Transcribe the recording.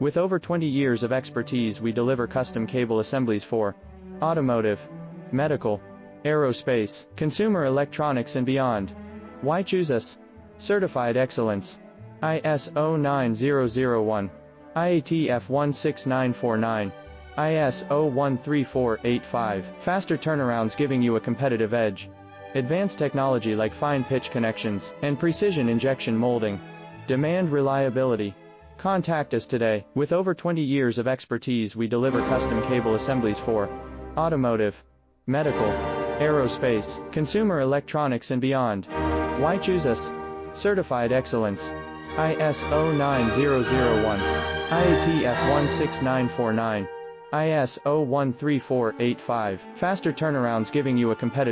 With over 20 years of expertise, we deliver custom cable assemblies for automotive, medical, aerospace, consumer electronics and beyond. Why choose us? Certified excellence. ISO 9001, IATF 16949, ISO 13485. Faster turnarounds giving you a competitive edge. Advanced technology like fine pitch connections and precision injection molding. Demand reliability. Contact us today. With over 20 years of expertise, we deliver custom cable assemblies for automotive, medical, aerospace, consumer electronics and beyond. Why choose us? Certified excellence. ISO 9001, IATF 16949, ISO 13485. Faster turnarounds giving you a competitive